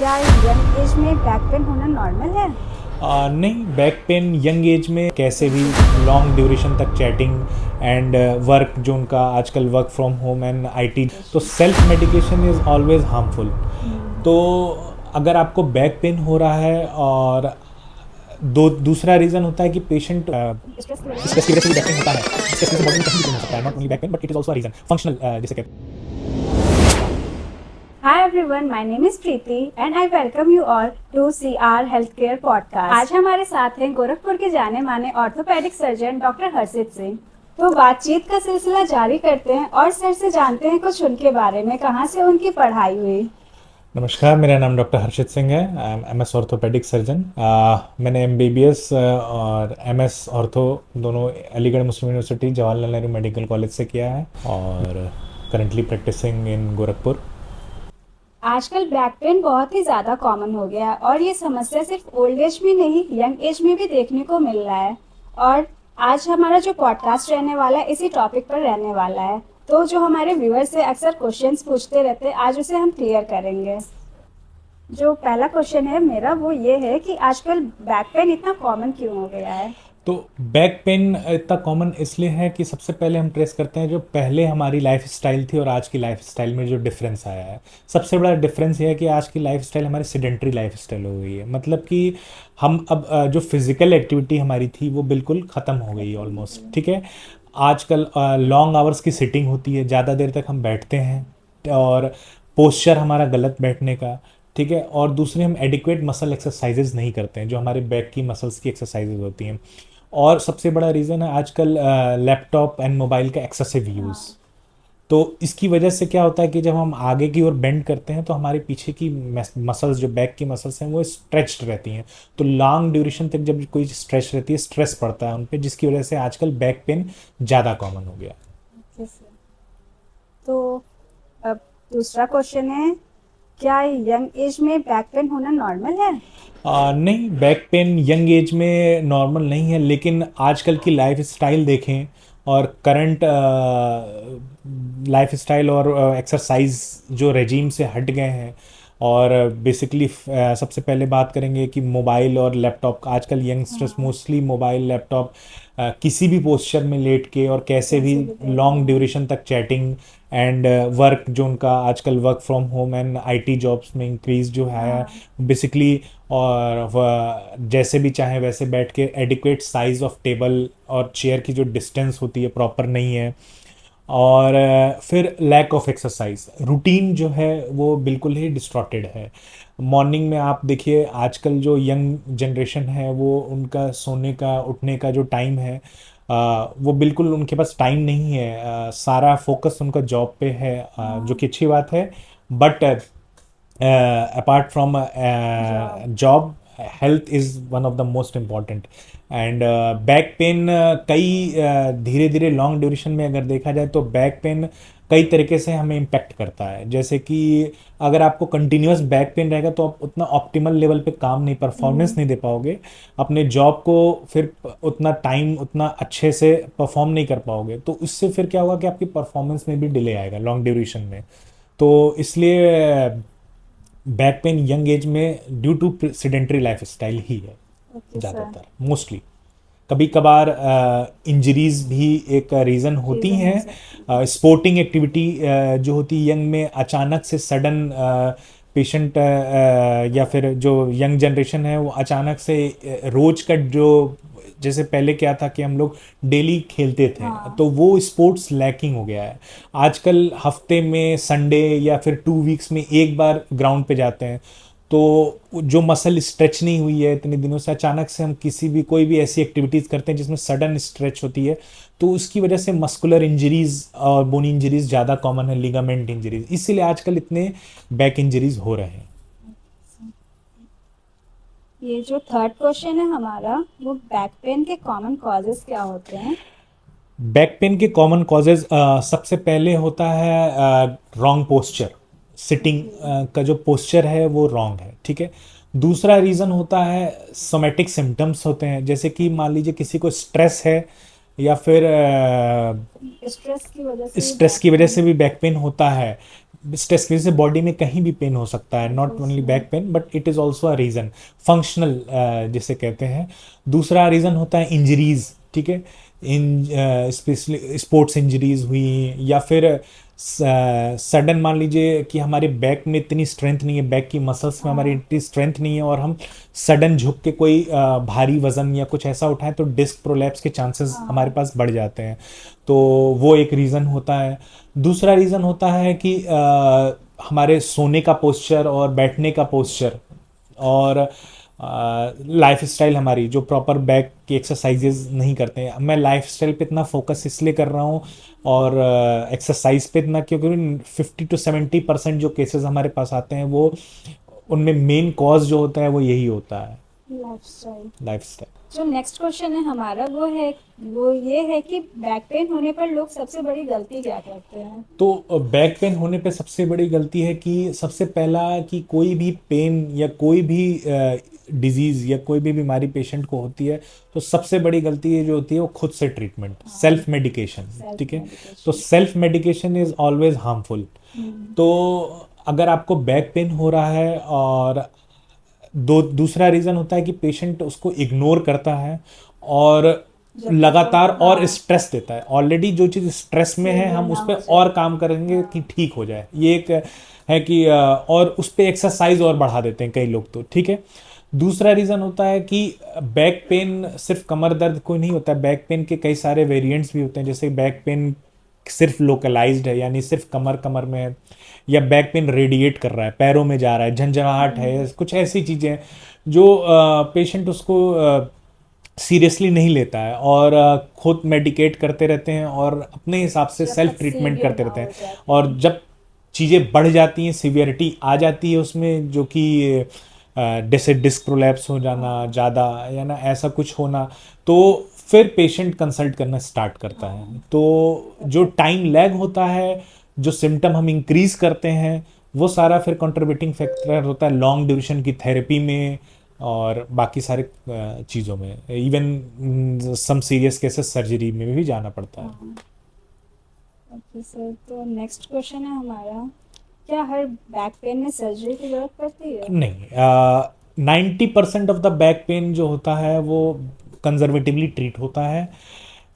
क्या young age में back pain होना नॉर्मल है? नहीं, बैक पेन यंग एज में कैसे भी लॉन्ग ड्यूरेशन तक चैटिंग एंड वर्क जो उनका आजकल work from home and IT, तो self medication is always harmful. तो अगर आपको बैक पेन हो रहा है और दूसरा रीज़न होता है कि पेशेंट स्ट्रेस की वजह स्ट्रेस की से? वजह से भी बैक पेन होता है। स्ट्रेस की वजह से बॉडी में कहीं भी पेन हो सकता है, not only back pain but it is also reason functional जिसे कहते हैं। Hi everyone, my name is Preeti and I welcome you all to CR Healthcare Podcast। आज हमारे साथ हैं गोरखपुर के जाने माने orthopaedic surgeon doctor Harshit Singh. तो बातचीत का सिलसिला जारी करते हैं और सर से जानते हैं कुछ उनके बारे में, कहाँ से उनकी पढ़ाई हुई। नमस्कार, मेरा नाम डॉक्टर हर्षित सिंह है। I am MS orthopaedic surgeon. मैंने एमबीबीएस और एमएस ऑर्थो दोनों Aligarh Muslim university Jawaharlal Nehru medical college से किया है और करंटली प्रैक्टिसिंग इन गोरखपुर। आजकल बैक पेन बहुत ही ज़्यादा कॉमन हो गया है और ये समस्या सिर्फ ओल्ड एज में नहीं, यंग एज में भी देखने को मिल रहा है। और आज हमारा जो पॉडकास्ट रहने वाला है इसी टॉपिक पर रहने वाला है। तो जो हमारे व्यूअर्स से अक्सर क्वेश्चंस पूछते रहते हैं, आज उसे हम क्लियर करेंगे। जो पहला क्वेश्चन है मेरा वो ये है कि आजकल बैक पेन इतना कॉमन क्यों हो गया है? तो बैक पेन इतना कॉमन इसलिए है कि सबसे पहले हम ट्रेस करते हैं जो पहले हमारी लाइफ स्टाइल थी और आज की लाइफ स्टाइल में जो डिफरेंस आया है। सबसे बड़ा डिफरेंस ये है कि आज की लाइफ स्टाइल हमारी सेडेंट्री लाइफ स्टाइल हो गई है। मतलब कि हम अब जो फिजिकल एक्टिविटी हमारी थी वो बिल्कुल ख़त्म हो गई है ऑलमोस्ट। ठीक है, आजकल लॉन्ग आवर्स की सिटिंग होती है, ज़्यादा देर तक हम बैठते हैं और पोस्चर हमारा गलत बैठने का। ठीक है, और दूसरे हम एडिक्वेट मसल एक्सरसाइजेज नहीं करते हैं जो हमारे बैक की मसल्स की एक्सरसाइजेज होती हैं। और सबसे बड़ा रीज़न है आजकल लैपटॉप एंड मोबाइल का एक्सेसिव यूज़। तो इसकी वजह से क्या होता है कि जब हम आगे की ओर बेंड करते हैं तो हमारे पीछे की मसल्स जो बैक की मसल्स हैं वो स्ट्रेच्ड रहती हैं। तो लॉन्ग ड्यूरेशन तक जब कोई स्ट्रेच रहती है, स्ट्रेस पड़ता है उन पे, जिसकी वजह से आजकल बैक पेन ज़्यादा कॉमन हो गया। तो अब दूसरा क्वेश्चन है, क्या यंग एज में बैक पेन होना नॉर्मल है? नहीं, बैक पेन यंग एज में नॉर्मल नहीं है, लेकिन आजकल की लाइफ स्टाइल देखें और करंट लाइफ स्टाइल और एक्सरसाइज जो रेजीम से हट गए हैं। और बेसिकली सबसे पहले बात करेंगे कि मोबाइल और लैपटॉप, आजकल यंगस्टर्स मोस्टली मोबाइल लैपटॉप किसी भी पोस्चर में लेट के और कैसे भी लॉन्ग ड्यूरेशन तक चैटिंग एंड वर्क जो उनका आजकल work from home and IT jobs में इंक्रीज जो है बेसिकली। और जैसे भी चाहे वैसे बैठ के एडिक्वेट साइज ऑफ टेबल और चेयर की जो डिस्टेंस होती है प्रॉपर नहीं है। और फिर लैक ऑफ एक्सरसाइज, रूटीन जो है वो बिल्कुल ही डिस्टॉर्टेड है। मॉर्निंग में आप देखिए आजकल जो यंग जनरेशन है वो उनका सोने का उठने का जो टाइम है वो बिल्कुल उनके पास टाइम नहीं है। सारा फोकस उनका जॉब पे है, जो कि अच्छी बात है। But apart from job, health is one of the most important. And back pain कई धीरे धीरे लॉन्ग ड्यूरेशन में अगर देखा जाए तो बैक पेन कई तरीके से हमें इम्पेक्ट करता है। जैसे कि अगर आपको कंटिन्यूस बैक पेन रहेगा तो आप उतना ऑप्टिमल लेवल पे काम नहीं, परफॉर्मेंस नहीं दे पाओगे अपने जॉब को, फिर उतना टाइम उतना अच्छे से परफॉर्म नहीं कर पाओगे। तो इससे फिर क्या होगा कि आपकी परफॉर्मेंस में भी डिले आएगा लॉन्ग ड्यूरेशन में। तो इसलिए बैक पेन यंग एज में due to sedentary lifestyle ही है ज़्यादातर, मोस्टली। कभी कभार इंजरीज भी एक रीज़न होती हैं। स्पोर्टिंग एक्टिविटी जो होती है यंग में, अचानक से सडन पेशेंट या फिर जो यंग जनरेशन है वो अचानक से रोज का जो, जैसे पहले क्या था कि हम लोग डेली खेलते थे, तो वो स्पोर्ट्स लैकिंग हो गया है। आजकल हफ्ते में संडे या फिर 2 वीक्स में एक बार ग्राउंड पे जाते हैं। तो जो मसल स्ट्रेच नहीं हुई है इतने दिनों से, अचानक से हम किसी भी कोई भी ऐसी एक्टिविटीज़ करते हैं जिसमें सडन स्ट्रेच होती है, तो उसकी वजह से मस्कुलर इंजरीज और बोन इंजरीज ज़्यादा कॉमन है, लिगामेंट इंजरीज, इसीलिए आजकल इतने बैक इंजरीज हो रहे हैं। ये जो थर्ड क्वेश्चन है हमारा, वो बैक पेन के कॉमन कॉजेस क्या होते हैं? बैक पेन के कॉमन कॉजेज सबसे पहले होता है रॉन्ग पोस्चर। सिटिंग का जो पोस्चर है वो रॉन्ग है। ठीक है, दूसरा रीज़न होता है सोमेटिक सिम्टम्स होते हैं, जैसे कि मान लीजिए किसी को स्ट्रेस है या फिर स्ट्रेस की वजह से स्ट्रेस की वजह से भी बैक पेन होता है। स्ट्रेस की वजह से बॉडी में कहीं भी पेन हो सकता है, not only back pain but it is also a reason, functional जिसे कहते हैं। दूसरा रीज़न होता है इंजरीज, ठीक है, इन स्पेशली स्पोर्ट्स इंजरीज हुई, या फिर सडन मान लीजिए कि हमारे बैक में इतनी स्ट्रेंथ नहीं है, बैक की मसल्स में हमारी हाँ इतनी स्ट्रेंथ नहीं है, और हम सडन झुक के कोई भारी वजन या कुछ ऐसा उठाएं तो डिस्क प्रोलैप्स के चांसेस हमारे हाँ पास बढ़ जाते हैं। तो वो एक रीज़न होता है। दूसरा रीज़न होता है कि हमारे सोने का पोस्चर और बैठने का पोस्चर, और लाइफ स्टाइल हमारी जो प्रॉपर बैक की एक्सरसाइजेज नहीं करते हैं। मैं लाइफ स्टाइल पे इतना फोकस इसलिए कर रहा हूँ और एक्सरसाइज पे इतना, क्योंकि 50 to 70% जो केसेस हमारे पास आते हैं वो, उनमें मेन कॉज जो होता है वो यही होता है, लाइफस्टाइल। Life style. जो नेक्स्ट क्वेश्चन है हमारा वो ये है कि बैक पेन होने पर लोग सबसे बड़ी गलती क्या करते हैं? तो बैक पेन होने पे सबसे बड़ी गलती है कि सबसे पहला कि कोई भी पेन या कोई भी डिजीज़ या कोई भी बीमारी पेशेंट को होती है, तो सबसे बड़ी गलती ये जो होती है वो खुद से ट्रीटमेंट, हाँ सेल्फ मेडिकेशन, सेल्फ ठीक है। तो medication. Self medication is always harmful. तो अगर आपको बैक पेन हो रहा है, और दूसरा रीज़न होता है कि पेशेंट उसको इग्नोर करता है और जब तक वो लगातार और हाँ स्ट्रेस देता है, ऑलरेडी जो चीज़ स्ट्रेस में है सीवियर हम ना उस पर हो जाए। और काम करेंगे कि हाँ ठीक हो जाए, ये एक है कि और उस पर एक्सरसाइज और बढ़ा देते हैं कई लोग, तो ठीक है। दूसरा रीज़न होता है कि बैक पेन सिर्फ कमर दर्द कोई नहीं होता है, बैक पेन के कई सारे वेरिएंट्स भी होते हैं, जैसे बैक पेन सिर्फ लोकलाइज्ड है यानी सिर्फ कमर कमर में है, या बैक पेन रेडिएट कर रहा है, पैरों में जा रहा है, झंझनाहट है, कुछ ऐसी चीज़ें जो पेशेंट उसको सीरियसली नहीं लेता है, और खुद मेडिकेट करते रहते हैं और अपने हिसाब से जब सेल्फ तक ट्रीटमेंट सीवियर करते ना रहते हैं। हो जाए और पेन। जब चीज़ें बढ़ जाती हैं, सीवियरिटी आ जाती है उसमें, जो कि जैसे डिस्क प्रोलैप्स हो जाना हाँ ज़्यादा, या ना ऐसा कुछ होना, तो फिर पेशेंट कंसल्ट करना स्टार्ट करता है। हाँ तो तब जो तक टाइम लैग होता है, जो सिम्टम हम इंक्रीज करते हैं, वो सारा फिर कंट्रीब्यूटिंग फैक्टर होता है लॉन्ग ड्यूरेशन की थेरेपी में और बाकी सारे चीज़ों में, even some serious cases surgery में भी जाना पड़ता है। हाँ। ओके सर, तो नेक्स्ट क्वेश्चन है हमारा, क्या हर बैक पेन में सर्जरी की जरूरत पड़ती है? नहीं, 90% ऑफ द बैक पेन जो होता है वो कंजर्वेटिवली ट्रीट होता है।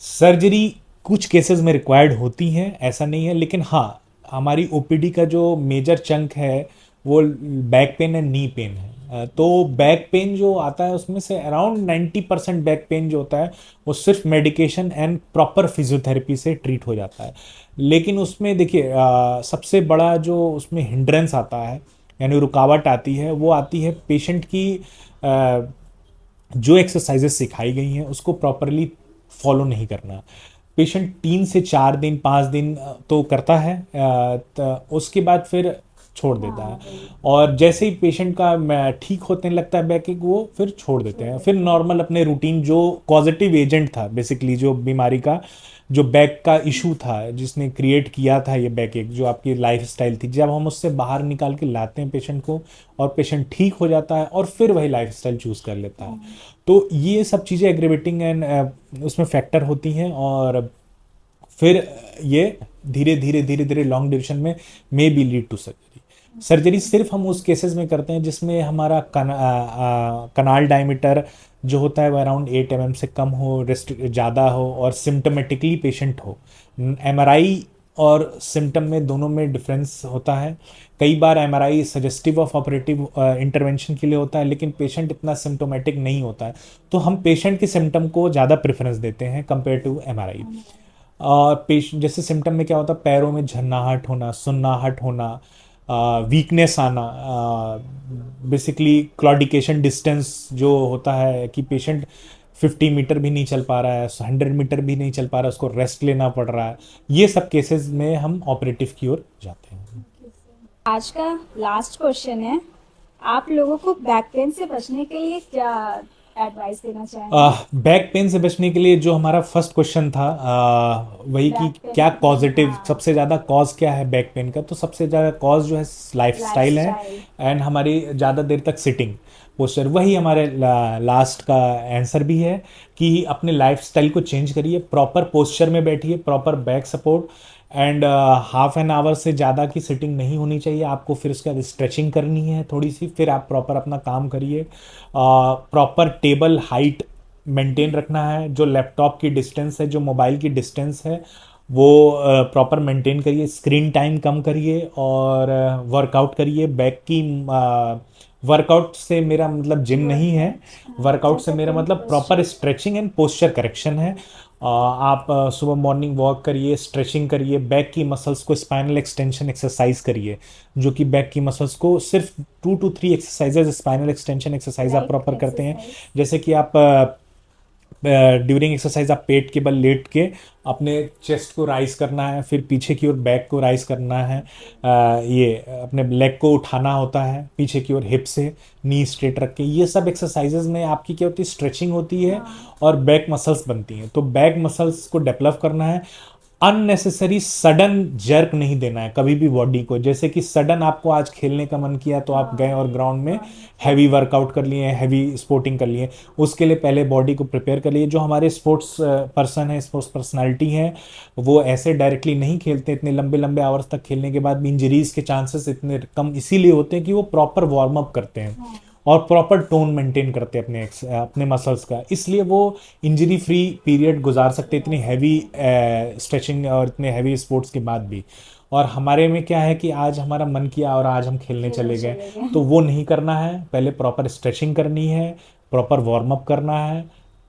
सर्जरी कुछ केसेस में रिक्वायर्ड होती हैं, ऐसा नहीं है, लेकिन हाँ, हमारी ओपीडी का जो मेजर चंक है वो back pain and knee pain है। तो बैक पेन जो आता है उसमें से अराउंड 90% बैक पेन जो होता है वो सिर्फ मेडिकेशन एंड प्रॉपर फिजियोथेरेपी से ट्रीट हो जाता है। लेकिन उसमें देखिए, सबसे बड़ा जो उसमें हिंड्रेंस आता है यानी रुकावट आती है, वो आती है पेशेंट की जो एक्सरसाइजेस सिखाई गई हैं उसको प्रॉपरली फॉलो नहीं करना। पेशेंट 3 से 4 दिन 5 दिन तो करता है, उसके बाद फिर छोड़ देता हाँ है, वही। और जैसे ही पेशेंट का ठीक होने लगता है बैक, वो फिर छोड़ देते छोड़ हैं, फिर देते हैं। नॉर्मल अपने रूटीन जो पॉजिटिव एजेंट था बेसिकली, जो बीमारी का जो बैक का इशू था जिसने क्रिएट किया था ये बैक एक, जो आपकी लाइफ स्टाइल थी, जब हम उससे बाहर निकाल के लाते हैं पेशेंट को और पेशेंट ठीक हो जाता है और फिर वही लाइफ स्टाइल चूज़ कर लेता है। हाँ तो ये सब चीज़ें एग्रीवेटिंग एंड उसमें फैक्टर होती हैं, और फिर ये धीरे धीरे धीरे धीरे लॉन्ग ड्यूरेशन में may be lead to surgery. Surgery सिर्फ हम उस केसेस में करते हैं जिसमें हमारा कनाल डायमीटर जो होता है वो अराउंड 8 mm से कम हो, रिस्ट ज़्यादा हो, और सिम्टमेटिकली पेशेंट हो। एमआरआई और सिम्टम में दोनों में डिफरेंस होता है। कई बार MRI suggestive of operative intervention के लिए होता है, लेकिन पेशेंट इतना सिम्टोमेटिक नहीं होता है, तो हम पेशेंट के सिम्टम को ज़्यादा प्रेफरेंस देते हैं कंपेयर टू एमआरआई। हाँ और पेश जैसे सिम्टम में क्या होता है, पैरों में झन्नाहट होना, सुन्नाहट होना, वीकनेस आना, बेसिकली क्लॉडिकेशन डिस्टेंस जो होता है कि पेशेंट 50 मीटर भी नहीं चल पा रहा है, 100 मीटर भी नहीं चल पा रहा है, उसको रेस्ट लेना पड़ रहा है, ये सब केसेस में हम ऑपरेटिव की ओर जाते हैं। Okay sir. आज का लास्ट क्वेश्चन है, आप लोगों को बैक पेन से बचने के लिए क्या एडवाइस देना चाहेंगे? बैक पेन से बचने के लिए जो हमारा फर्स्ट क्वेश्चन था, वही कि बैक पेन क्या में कॉजेटिव, हाँ सबसे ज़्यादा कॉज क्या है बैक पेन का, तो सबसे ज़्यादा कॉज जो है लाइफस्टाइल है, लाइफस्टाइल। एंड हमारी ज़्यादा देर तक सिटिंग पोस्चर, वही हमारे लास्ट का आंसर भी है कि अपने लाइफस्टाइल को चेंज करिए, प्रॉपर पोस्चर में बैठिए, proper back support, and half an hour से ज़्यादा की सिटिंग नहीं होनी चाहिए आपको। फिर उसके बाद स्ट्रेचिंग करनी है थोड़ी सी, फिर आप प्रॉपर अपना काम करिए। प्रॉपर टेबल हाइट मेंटेन रखना है, जो लैपटॉप की डिस्टेंस है, जो मोबाइल की डिस्टेंस है, वो प्रॉपर मेंटेन करिए। स्क्रीन टाइम कम करिए और वर्कआउट करिए। बैक की वर्कआउट से मेरा मतलब जिम नहीं है, वर्कआउट, हाँ, वर्कआउट से जैसे मेरा कि मतलब proper posture. Stretching and posture correction है। आप सुबह मॉर्निंग वॉक करिए, स्ट्रेचिंग करिए, बैक की मसल्स को स्पाइनल एक्सटेंशन एक्सरसाइज करिए, जो कि बैक की मसल्स को सिर्फ 2 to 3 exercises spinal extension exercise आप लाइक प्रॉपर करते हैं। एक्सरसाइज। जैसे कि आप ड्यूरिंग एक्सरसाइज आप पेट के बल लेट के अपने चेस्ट को राइज करना है, फिर पीछे की ओर बैक को राइज करना है। ये अपने लेग को उठाना होता है पीछे की ओर हिप से, नी स्ट्रेट रख के। ये सब एक्सरसाइजेज में आपकी क्या होती है, स्ट्रेचिंग होती है हाँ, और बैक मसल्स बनती हैं। तो बैक मसल्स को डेवलप करना है। अननेसेसरी सडन जर्क नहीं देना है कभी भी बॉडी को। जैसे कि सडन आपको आज खेलने का मन किया तो आप गए और ग्राउंड में हैवी वर्कआउट कर लिए, हैवी स्पोर्टिंग कर लिए। उसके लिए पहले बॉडी को प्रिपेयर कर लिए। जो हमारे स्पोर्ट्स पर्सन है, स्पोर्ट्स पर्सनालिटी हैं, वो ऐसे डायरेक्टली नहीं खेलते। इतने लंबे लंबे आवर्स तक खेलने के बाद भी इंजरीज के चांसेस इतने कम इसीलिए होते हैं कि वो प्रॉपर वार्म अप करते हैं हाँ, और प्रॉपर टोन मेंटेन करते हैं अपने मसल्स का। इसलिए वो इंजरी फ्री पीरियड गुजार सकते हैं इतनी गुजार हैवी सकते हैं। स्ट्रेचिंग और इतने हैवी स्पोर्ट्स के बाद भी। और हमारे में क्या है कि आज हमारा मन किया और आज हम खेलने खेलने चले गए, चले गए। तो वो नहीं करना है। पहले प्रॉपर स्ट्रेचिंग करनी है, प्रॉपर वार्म अप करना है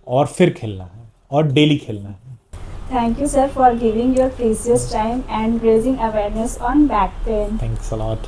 और फिर खेलना है, और डेली खेलना है। Thank you, sir, for giving your precious time and raising awareness on back pain. Thanks a lot.